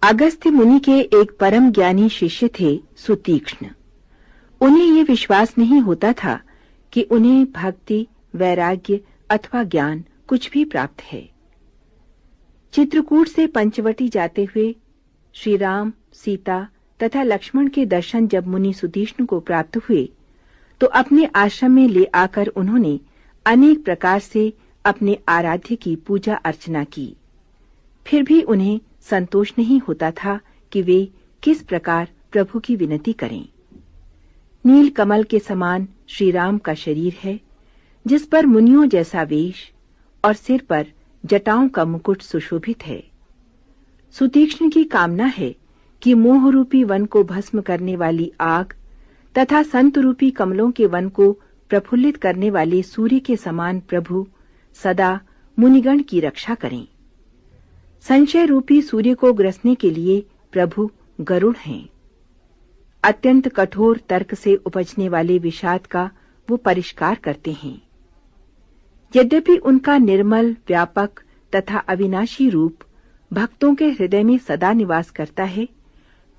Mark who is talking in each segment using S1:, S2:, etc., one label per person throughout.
S1: अगस्त्य मुनि के एक परम ज्ञानी शिष्य थे सुतीक्ष्ण। उन्हें ये विश्वास नहीं होता था कि उन्हें भक्ति, वैराग्य अथवा ज्ञान कुछ भी प्राप्त है। चित्रकूट से पंचवटी जाते हुए श्री राम, सीता तथा लक्ष्मण के दर्शन जब मुनि सुतीक्ष्ण को प्राप्त हुए तो अपने आश्रम में ले आकर उन्होंने अनेक प्रकार से अपने आराध्य की पूजा अर्चना की। फिर भी उन्हें संतोष नहीं होता था कि वे किस प्रकार प्रभु की विनती करें। नील कमल के समान श्री राम का शरीर है, जिस पर मुनियों जैसा वेश और सिर पर जटाओं का मुकुट सुशोभित है। सुतीक्ष्ण की कामना है कि मोह रूपी वन को भस्म करने वाली आग तथा संत रूपी कमलों के वन को प्रफुल्लित करने वाले सूर्य के समान प्रभु सदा मुनिगण की रक्षा करें। संशय रूपी सूर्य को ग्रसने के लिए प्रभु गरुड़ हैं। अत्यंत कठोर तर्क से उपजने वाले विषाद का वो परिष्कार करते हैं। यद्यपि उनका निर्मल, व्यापक तथा अविनाशी रूप भक्तों के हृदय में सदा निवास करता है,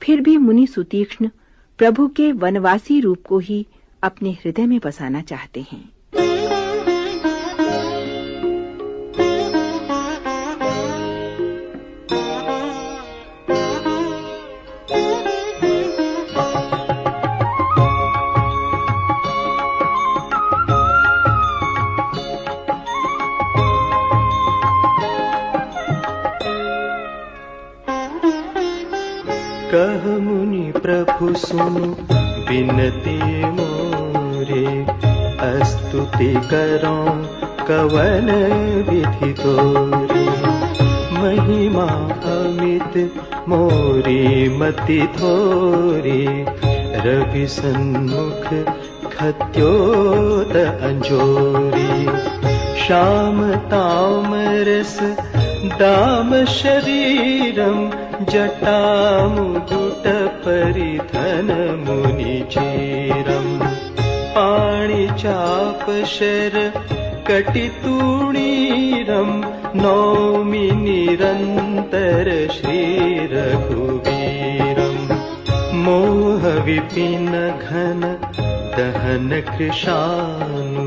S1: फिर भी मुनि सुतीक्ष्ण प्रभु के वनवासी रूप को ही अपने हृदय में बसाना चाहते हैं।
S2: कह मुनि प्रभु सुनु बिनती मोरे, स्तुति करो कवन विधि तोरे। महिमा अमित मोरी मति थोरी, रवि सन्मुख खत्योत अंजोरी। श्याम ताम रस दाम शरीरम, जटा मुकुट परिधन मुनि चीरम। पाणि चाप शर कटितूणीरम, नौमि निरंतर श्री रघुवीरम। मोह विपिन घन दहन कृशानु,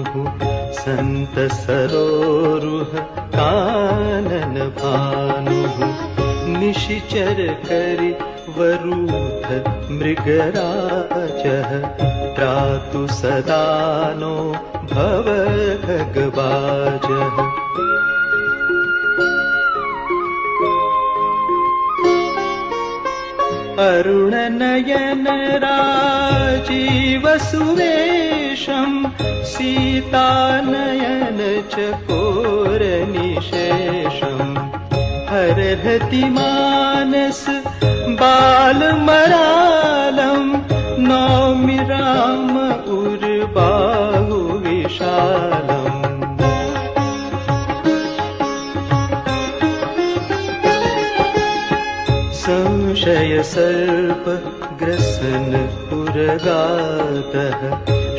S2: संत सरोरुह कानन भानु। निशिचर करि वरूथ मृगराजः, त्रातु सदानो भव खगबाजः। अरुण नयन राजीव सुवेशम, सीता नयन चकोर निशेषम। हरहति मानस बाल मरालम, नौमि राम उर्बाहु विशालम। संशय सर्प ग्रसन पुरगातः,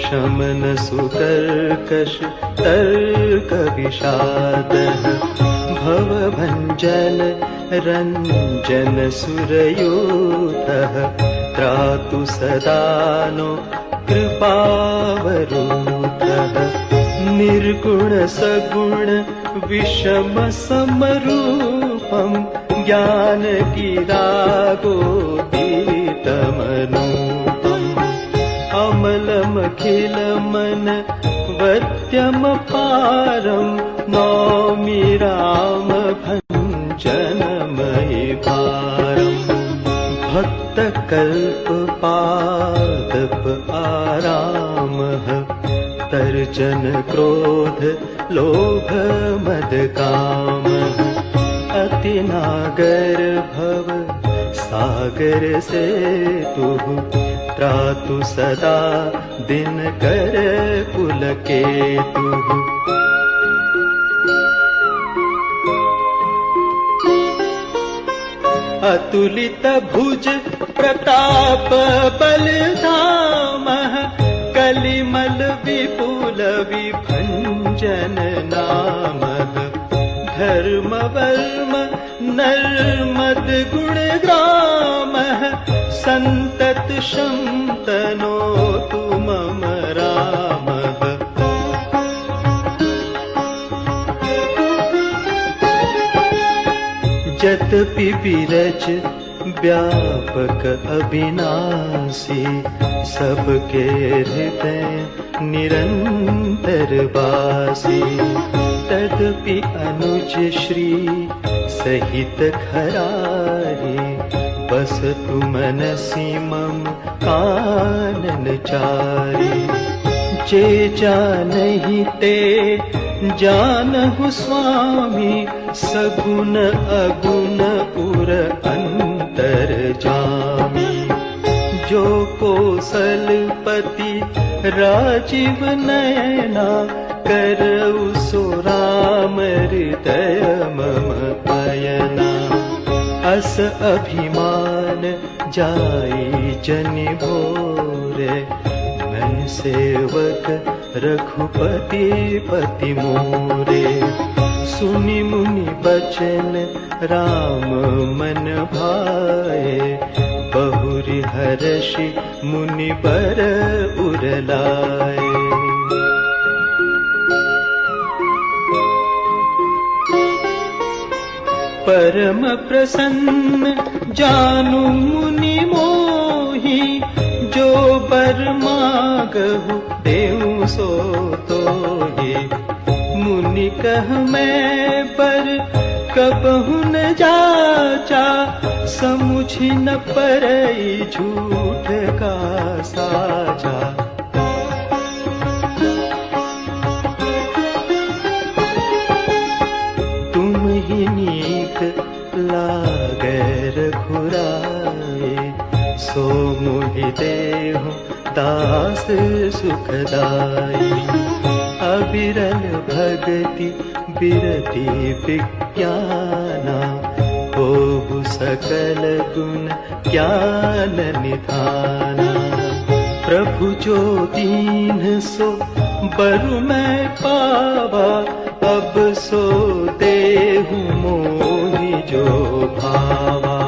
S2: शमन सुकर्कश तर्क विषादः। भवभञ्जन रञ्जन सुरयूथः, त्रातु सदानो कृपावरूथः। निर्गुण सगुण विषम समरूपम, ज्ञानगिरागोदितमनूपम। अमलमखिल मन वत्यम पारम, नौमि राम भञ्जनमयि भारम। भक्त कल्प पादप आरामः, तर्जन क्रोध लोभ मद कामः। अति नागर भव सागर से तुह, त्रातु सदा दिन कर पुलकेतुः। अतुलित भुज प्रताप बलधामः, कलिमल विपुल विभंजन नामः। धर्म वर्म नर्मद गुणग्रामः सन्तत शन्तनोतु मम रामः। जतपि विरज व्यापक अविनाशी सबके हृदय निरंतर वासी। तदपि अनुज श्री सहित खरारी बसतु मनसि मम कानन चारी। जे जानहि ते जानहु स्वामी सगुण अगुण उर अंतर जामी। जो कौशलपति राजीव नयना करऊ सो राम हृदय मम पयना। अस अभिमान जाई जनि भोरे मैं सेवक रघुपति पति मोरे। सुनि मुनि बचन राम मन भाए बहुरि हर्षि मुनि बर उरलाए। परम प्रसन्न जानु मुनि मोहि जो बर मागहु देहु सो तोहि। मुनि कह मैं बर कबहु न जाचा समुझि न परई झूठ का साचा। तुम ही नीक लागे रघुराए सो मोहि देहु दास सुखदाई। अविरल भगति बिरति विज्ञाना होहु सकल गुण ज्ञान निधाना। प्रभु जो दीन सो बरु मैं पावा अब सो देहु मोहि जो भावा।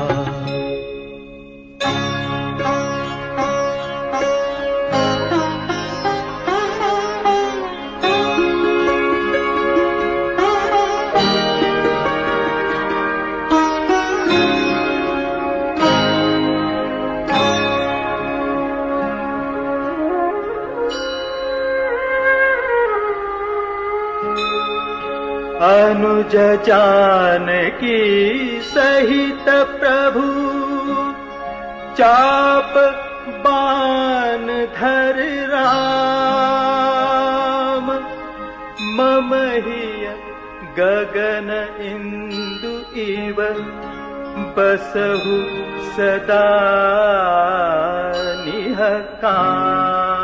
S2: अनुज जानकी सहित प्रभु चाप बाण धर राम। मम हिय गगन इंदु इव बसहु सदा निह काम।